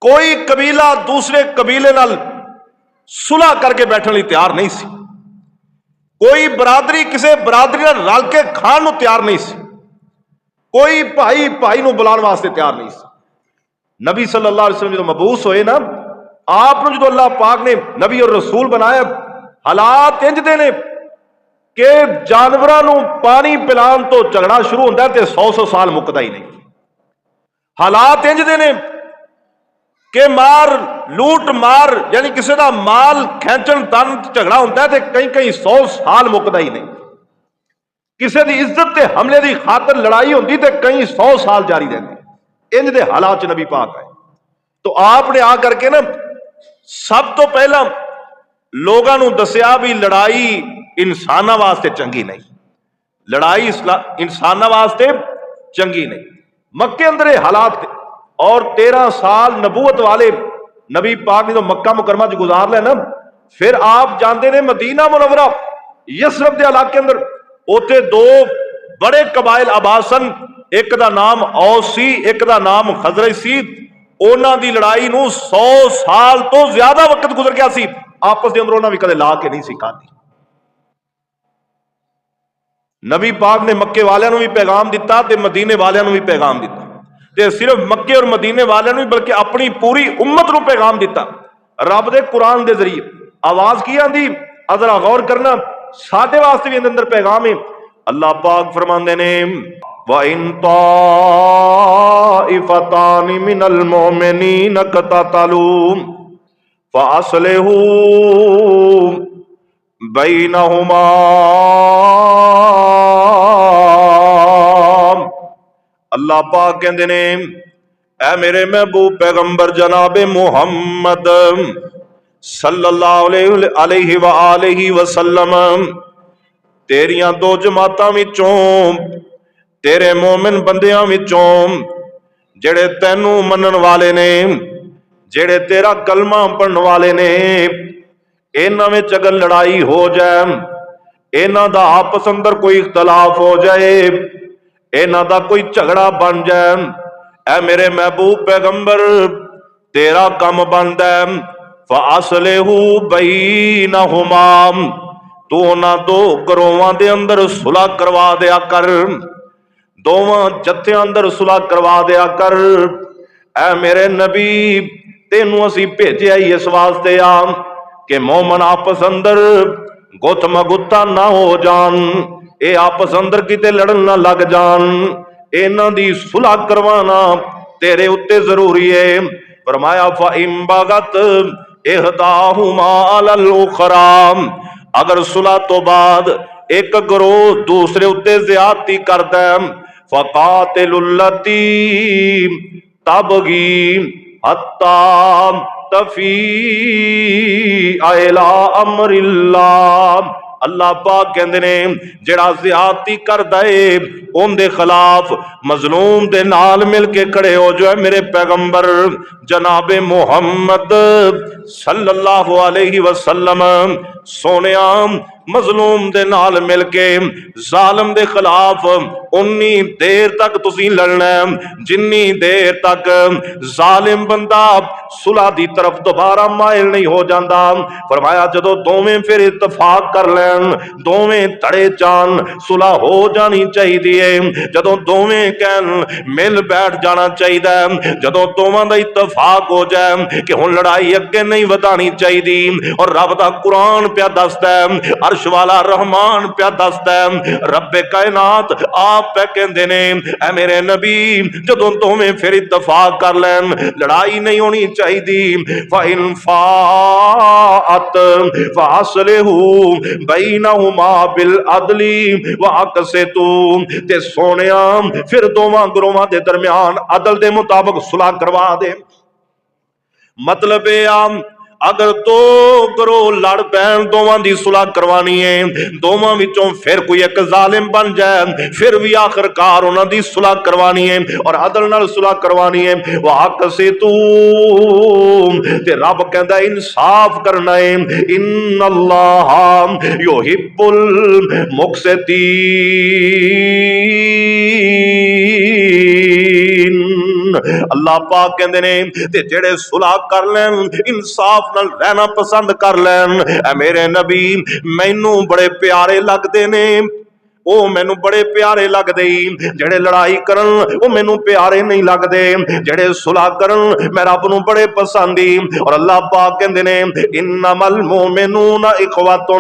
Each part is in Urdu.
کوئی قبیلہ دوسرے قبیلے نال صلح کر کے بیٹھنے ਲਈ تیار نہیں سی، کوئی برادری کسی برادری نال رل کے کھان نو تیار نہیں سی، کوئی بھائی بھائی نو بلان واسطے تیار نہیں سی۔ نبی صلی اللہ علیہ وسلم جو مبعوث ہوئے نا، آپ نے جو اللہ پاک نے نبی اور رسول بنایا، حالات انج دے نے کہ جانوراں نو پانی پلان تو جھگڑا شروع ہوتا ہے تے 100 سال مکدا ہی نہیں۔ حالات انج دے نے کہ مار لوٹ مار یعنی کسی دا مال کھینچن تن جھگڑا ہوتا ہے تے کئی 100 سال مکدا ہی نہیں۔ کسی دی عزت تے حملے دی خاطر لڑائی ہوندی تے کئی 100 سال جاری رہندی۔ انج دے حالات نبی پاک آئے تو آپ نے آ کر کے نا سب تو پہلا لوگاں نو دسیا بھی لڑائی انساناں واسطے چنگی نہیں، لڑائی انساناں واسطے چنگی نہیں۔ مکے اندر حالات تھے اور 13 سال نبوت والے نبی پاک نے تو مکہ مکرمہ جو گزار لے نا، پھر آپ جانتے نے مدینہ منورہ یثرب دے علاقے اندر اوتے 2 بڑے قبائل آباد سن، ایک دا نام اوس سی، ایک دا نام خزرج سی۔ انہاں دی لڑائی نو 100 سال تو زیادہ وقت گزر گیا سی، آپس دے اندر انہاں بھی کدے لا کے نہیں سکھا دی۔ نبی پاک نے مکے والوں نو بھی پیغام دیتا تے مدینے والوں نو بھی پیغام دیتا، تے صرف مکے اور مدینے والوں نو بلکہ اپنی پوری امت نو پیغام دیتا رب دے قرآن دے ذریعے۔ آواز کی آندی ذرا غور کرنا، ساڈے واسطے بھی اندر پیغام ہے۔ اللہ پاک فرماندے نے وَإِن طَائِفَتَانِ مِنَ الْمُؤْمِنِينَ اقْتَتَلُوا فَأَصْلِحُوا بَيْنَهُمَا۔ اللہ پاک کہندے نے اے میرے محبوب پیغمبر جناب محمد صلی اللہ علیہ وآلہ وسلم، تیریاں 2 جماعتاں وچوں تیرے مومن بندیاں وچوں جڑے تینوں منن والے نے، جڑے تیرا کلمہ پڑھن والے نے، انہاں وچ اگر لڑائی ہو جائے، انہاں دا آپس اندر کوئی اختلاف ہو جائے، انہاں دا کوئی جھگڑا بن جائے، اے میرے محبوب پیغمبر تیرا کم بندا ہے فَأَصْلِحُوا بَيْنَهُمَا، تو انہاں 2 گروہاں دے اندر صلح کروا دیا کر، 2 جتھیاں اندر صلح کروا دیا کر۔ اے میرے نبی تینوں اسی بھیجیا ہی اس واسطے آ کہ مومن آپس اندر گت مگتا نہ ہو جان، اے آپس اندر کتے لڑن نہ لگ جان، انہاں دی صلح کروانا تیرے اتے ضروری ہے۔ فرمایا فَإِن بَغَتْ إِحْدَاهُمَا عَلَى الْأُخْرَى، اگر صلح تو بعد ایک گروہ دوسرے اتے زیادتی کرتا ہے فَقَاتِلُوا الَّتِي تَبْغِي حَتَّى تَفِيءَ إِلَىٰ أَمْرِ اللَّهِ۔ اللہ پاک کہندے نے جڑا زیادتی کردا ہے اون دے خلاف مظلوم دے نال مل کے کھڑے ہو جو ہے میرے پیغمبر جناب محمد صلی اللہ علیہ وسلم سونیا، مظلوم دے نال مل کے ظالم دے خلاف انی دیر تک تسی لڑنا ہے جنی دیر تک ظالم بندہ صلح دی طرف دوبارہ مائل نہیں ہو جاندہ۔ فرمایا جدو دوویں پھر اتفاق کر لین، دوویں تڑے چان صلح ہو جانی چاہی دیئے، جدو دوویں کہن مل بیٹھ جانا چاہی دے، جدو دوواں دا اتفاق ہو جائے کہ ہن لڑائی اگے نہیں ودانی چاہی دی، اور رب دا قرآن پیا دستا ہے، عرش والا رحمان پیا دستا ہے، رب کائنات آپ پہ کہندے نے اے میرے نبی جدوں دوویں پھر اتفاق کر لین لڑائی نہیں ہونی چاہی دی، فَإِن فَاءَتْ فَأَصْلِحُوا بَيْنَهُمَا بِالْعَدْلِ وَأَقْسِطُوا، تے سونیا پھر دوواں گروہاں دے درمیان عدل دے مطابق صلح کروا دے۔ مطلب ہے اگر 2 گروہ لڑ پین دوواں دی صلح کروانی ہے، دوواں وچوں پھر کوئی ایک ظالم بن جائے پھر بھی آخر کار انہاں دی صلح کروانی ہے اور عدل نال صلح کروانی ہے۔ وَأَقْسِطُوا، تے رب کہندا انصاف کرنا ہے، ان اللہ یحب المقسطین، اللہ پاک کہندے نے تے جڑے صلح کر لین انصاف نال رہنا پسند کر لین اے میرے نبی مینوں بڑے پیارے لگدے نے او مینوں بڑے پیارے لگدے جڑے لڑائی کرن او مینوں پیارے نہیں لگدے جڑے صلح کرن میں رب نوں بڑے پسندی اور اللہ پاک کہندے نے انما المؤمنون اخوۃ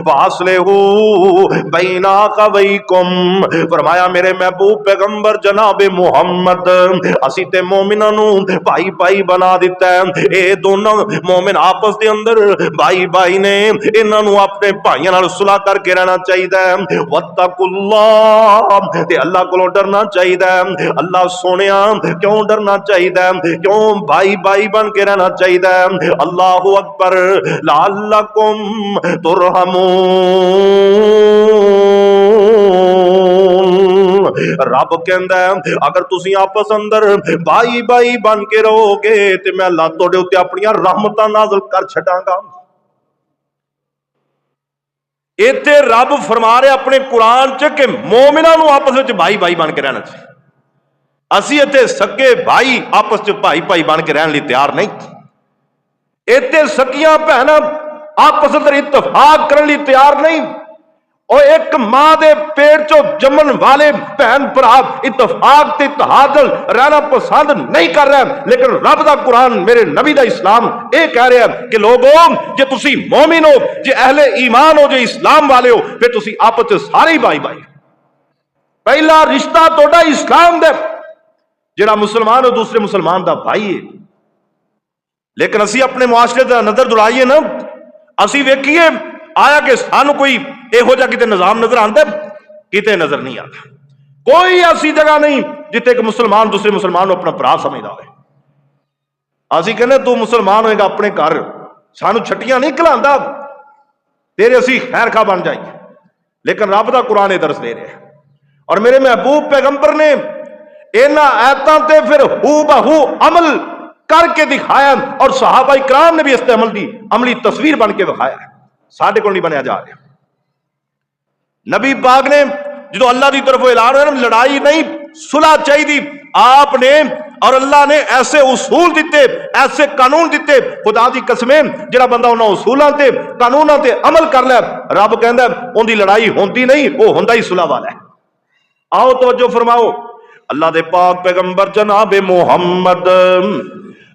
فاصلحوا بین اخویکم فرمایا میرے محبوب پیغمبر جناب محمد اسی تے مومناں نوں بھائی بھائی بنا دتا ہے اے دونوں مومن آپس دے اندر بھائی بھائی نے انہاں نوں اپنے بھائیاں نال صلح کر کے رہنا چاہیے واتقوا اللہ تے اللہ کو ڈرنا چاہیے اللہ سونیا کیوں ڈرنا چاہیے کیوں بھائی بھائی بن کے رہنا چاہیے اللہ اکبر لعلکم ترحمون رب کہندا ہے اگر تسی آپس اندر بھائی بھائی بن کے رہو گے تے میں اللہ تواڈے اوتے اپنی رحمتاں نازل کر چھڈاں گا ایتھے رب فرما رہے اپنے قرآن چ کہ مومناں نوں آپس وچ بھائی بھائی بن کے رہنا چاہیے اسی ایتھے سکے بھائی آپس چ بھائی بھائی بن کے رہن لئی تیار نہیں ایتھے سکیاں بہناں آپس اندر اتفاق کرن لئی تیار نہیں اور ایک ماں دے پیٹ چو جمن والے بہن بھرا اتفاق تے اتحاد رہنا پسند نہیں کر رہے لیکن رب دا قرآن میرے نبی دا اسلام اے کہہ رہے ہیں کہ لوگوں جے تسی مومن ہو جے اہل ایمان ہو جے اسلام والے ہو پھر تسی آپس وچ سارے بھائی بھائی پہلا رشتہ تہاڈا اسلام دے جڑا مسلمان ہو دوسرے مسلمان دا بھائی ہے لیکن اسی اپنے معاشرے دا نظر دوڑائیے نا اسی ویکھیے آیا کہ سانو کوئی یہو جا کتے نظام نظر آتا کتے نظر نہیں آتا کوئی ایسی جگہ نہیں جتے کہ مسلمان دوسرے مسلمان کو اپنا برا سمجھدا ہوئے اسی کہنے تو مسلمان ہوئے گا اپنے گھر سانو چھٹیاں نہیں کھلاندا تیرے اسی خیر خواہ بن جائیے لیکن رب دا قرآن درس دے رہے ہیں اور میرے محبوب پیغمبر نے اینا آیتاں تے پھر ہو بہو عمل کر کے دکھایا اور صحابہ کرام نے بھی اس عملی تصویر بن کے دکھایا ہے ساڈے کو نہیں بنیا جا رہا نبی پاک نے جدو اللہ دی طرف اعلان ہویا لڑائی نہیں صلح چاہیے آپ نے اور اللہ نے ایسے اصول دیتے ایسے قانون دیتے خدا دی قسمیں جڑا بندہ انہاں اصولاں تے قانوناں تے عمل کر لے رب کہندا ہے اون دی لڑائی ہوندی نہیں وہ ہوندا ہی صلح والا ہے آؤ توجہ فرماؤ اللہ دے پاک پیغمبر جناب محمد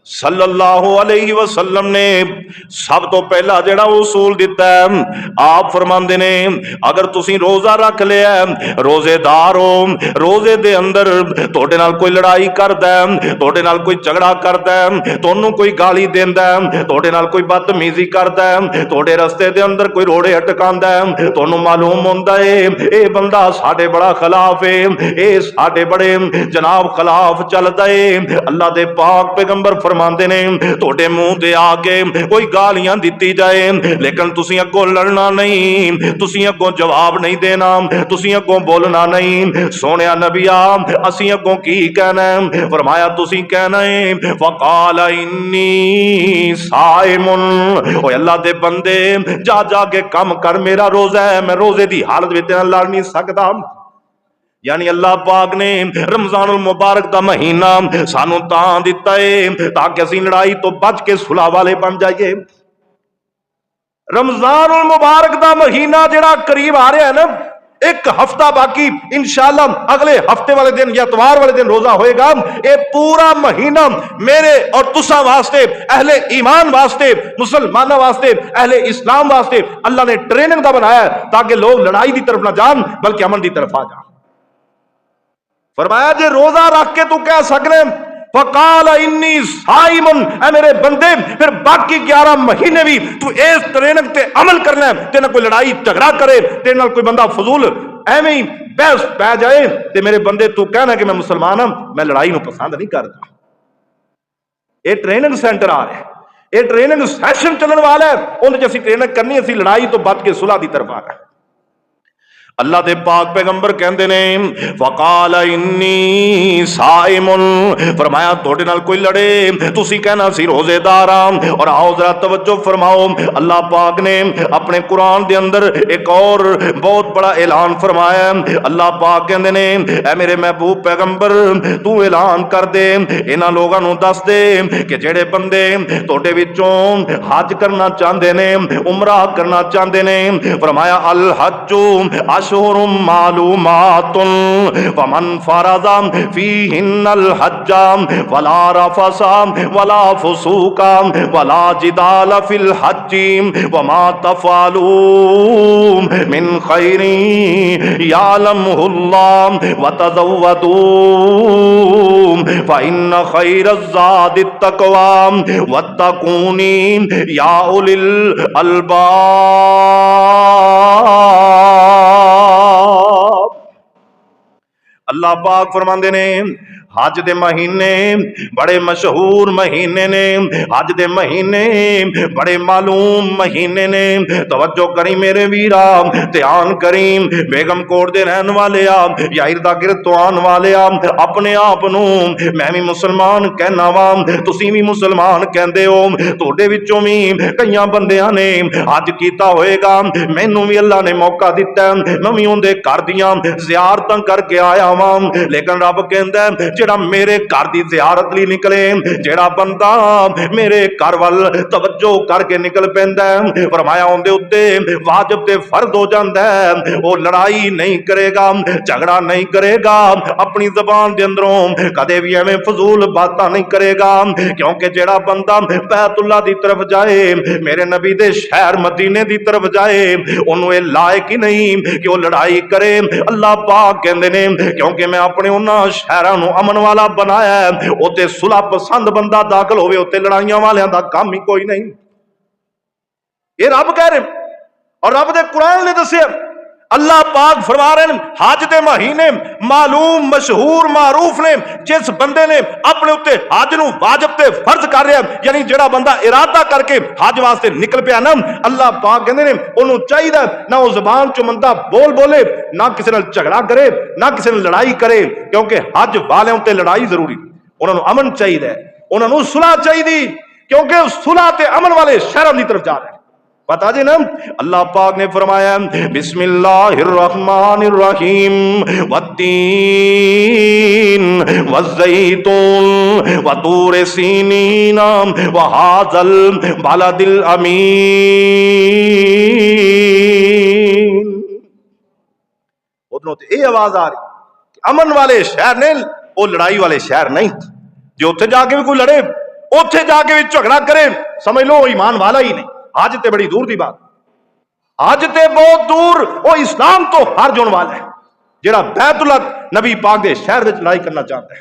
صلی اللہ علیہ وسلم نے سب تو پہلا جڑا اصول دیتا ہے آپ فرماندے نے اگر تسی روزہ رکھ لیا روزے دار ہو روزے دے اندر تواڈے نال کوئی لڑائی کردا ہے تواڈے نال کوئی جھگڑا کردا ہے تانوں کوئی گالی دیندا ہے تواڈے نال کوئی بدتمیزی کردا ہے تواڈے رستے دے اندر کوئی روڑے اٹکاندا ہے تانوں معلوم ہوندا ہے اے بندہ ساڈے بڑا خلاف ہے اے ساڈے بڑے جناب خلاف چلدا ہے اللہ دے پاک پیغمبر فرماندے نے تواڈے منہ تے آ کے کوئی گالیاں دتی جائے لیکن تسی اگوں لڑنا نہیں تسی اگوں جواب نہیں دینا تسی اگوں بولنا نہیں سونیا نبیا اسی اگوں کی کہنا ہے فرمایا تسی کہنا ہے فقال انی صائم او اللہ دے بندے جا جا کے کم کر میرا روزہ ہے میں روزے دی حالت وچ لڑ نہیں سکدا یعنی اللہ پاک نے رمضان المبارک دا مہینہ سانو تاں دیتا ہے تاکہ اسی لڑائی تو بچ کے صلح والے بن جائیے رمضان المبارک دا مہینہ جڑا قریب آ رہا ہے نا ایک ہفتہ باقی انشاءاللہ اگلے ہفتے والے دن یا اتوار والے دن روزہ ہوئے گا اے پورا مہینہ میرے اور تساں واسطے اہل ایمان واسطے مسلمانوں واسطے اہل اسلام واسطے اللہ نے ٹریننگ دا بنایا ہے تاکہ لوگ لڑائی دی طرف نہ جان بلکہ امن دی طرف آ جان فرمایا جے روزہ رکھ کے تو کہہ سکنے فقال انی صائم اے میرے بندے پھر باقی 11 مہینے بھی تو اس ٹریننگ تے عمل کرنا ہے تے نہ کوئی لڑائی جھگڑا کرے تے نہ کوئی بندہ فضول ایویں ہی بحث پہ جائے تے میرے بندے تو کہنا کہ میں مسلمان ہوں میں لڑائی نو پسند نہیں کرتا اے ٹریننگ سینٹر آ رہا ہے اے ٹریننگ سیشن چلن والا ہے اون وچ اسی ٹریننگ کرنی اسی لڑائی تو بچ کے صلح دی طرف آ رہا اللہ دے پاک پیغمبر کہندے نے وقال انی صائم، فرمایا تھوڑے نال کوئی لڑے تسی کہنا سی روزے دار ہاں۔ اور آؤ ذرا توجہ فرماؤ، اللہ پاک نے اپنے قرآن دے اندر ایک اور بہت بڑا اعلان فرمایا ہے۔ اللہ پاک کہندے نے اے میرے محبوب پیغمبر تو اعلان کر دے، انہاں لوگاں نوں دس دے کہ جڑے بندے تھوڑے وچوں حج کرنا چاہندے نے، عمرہ کرنا چاہندے نے، فرمایا الحج اشہر معلومات فمن فرض فیہن الحج ولا رفث ولا فسوق ولا جدال فی الحج وما تفعلوا من خیر یعلمہ اللہ وتزودوا فإن خیر الزاد التقوی واتقون یا اولی الالباب۔ اللہ پاک فرماندے نے حج دے مہینے بڑے مشہور مہینے نے، حج دے مہینے بڑے معلوم مہینے نے۔ توجہ کری میرے ویرا، دھیان کری بیگم کوٹ دے رہن والے آ یا اردا گرد تو آن والے آ، اپنے آپ نو میں بھی مسلمان کہنا وا، تسی بھی مسلمان کہندے ہو، تہاڈے وچوں بھی کئیاں بندیاں نے حج کیتا ہوئے گا، مینوں بھی اللہ نے موقع دتا ہے، میں بھی اون دے گھر دیاں زیارتاں کر کے آیا وا، لیکن رب کہندا ہے جڑا میرے گھر دی زیارت لی نکلے، جڑا بندہ میرے گھر ول توجہ کر کے نکل پیندا ہے، فرمایا اون دے اوتے واجب تے فرض ہو جاندا ہے، وہ لڑائی نہیں کرے گا، جھگڑا نہیں کرے گا، اپنی زبان دے اندروں کدے بھی ایویں فضول باتاں نہیں کرے گا، کیونکہ جڑا بندہ بیت اللہ دی طرف جائے، میرے نبی دے شہر مدینے دی طرف جائے، اونوں اے لائق ہی نہیں کہ وہ لڑائی کرے۔ اللہ پاک کہندے نے کیونکہ میں اپنے انہاں شہراں نوں امن والا بنایا ہے، اوتے صلح پسند بندہ داخل ہوئے، اوتے لڑائیاں والیاں دا کام ہی کوئی نہیں۔ یہ رب کہہ رہے اور رب دے قرآن نے دسیا، اللہ پاک فرما رہے ہیں حج دے مہینے معلوم مشہور معروف نے، جس بندے نے اپنے اوتے حج نو واجب تے فرض کر رہا ہے، یعنی جڑا بندہ ارادہ کر کے حج واسطے نکل پیا نا، اللہ پاک کہندے نے اونوں چاہیے نہ وہ زبان چ مندا بول بولے، نہ کسی نال جھگڑا کرے، نہ کسی نال لڑائی کرے، کیونکہ حج والیاں تے لڑائی ضروری، انہاں نوں امن چاہیے، انہاں نوں صلح چاہیے، کیونکہ صلح تے امن والے شہراں دی طرف جا رہے ہیں۔ پتا جی نا، اللہ پاک نے فرمایا بسم اللہ الرحمن الرحیم والتین والزیتون وطور سینین وہذا البلد الامین۔ ادھروں تے یہ آواز آ رہی کہ امن والے شہر نے، وہ لڑائی والے شہر نہیں، جو اتنے جا کے بھی کوئی لڑے، اتنے جا کے بھی جھگڑا کرے، سمجھ لو وہ ایمان والا ہی نہیں۔ آج تے بڑی دور دی بات، آج تے بہت دور، وہ اسلام تو ہر جون والا ہے جڑا بیت اللہ نبی پاک دے شہر وچ لڑائی کرنا چاہتا ہے۔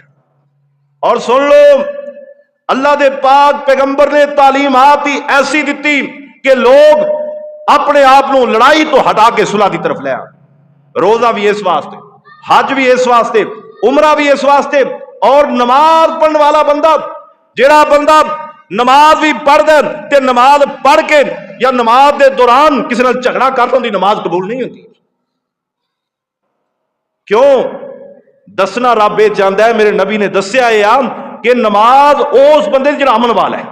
اور سن لو، اللہ دے پاک پیغمبر نے تعلیمات ہی ایسی دیتی کہ لوگ اپنے آپ نو لڑائی تو ہٹا کے صلح دی طرف لے آئے۔ روزہ بھی اس واسطے، حج بھی اس واسطے، عمرہ بھی اس واسطے، اور نماز پڑھنے والا بندہ، جڑا بندہ نماز بھی پڑھ دے تے نماز پڑھ کے یا نماز دے دوران کسی نال جھگڑا کرتا ہوں، نماز قبول نہیں ہوتی۔ کیوں؟ دسنا رب یہ چاہتا ہے، میرے نبی نے دسیا کہ نماز اس بندے جڑا امن والا ہے،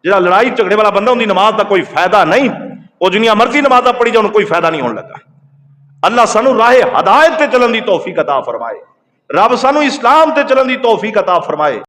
جڑا لڑائی جھگڑے والا بندہ، ان کی نماز کا کوئی فائدہ نہیں، وہ جنیاں مرضی نماز پڑھی جائے، کوئی فائدہ نہیں ہونے لگا۔ اللہ سانو راہ ہدایت تے چلن دی توفیق عطا فرمائے، رب سانو اسلام تے چلن دی توفیق عطا فرمائے۔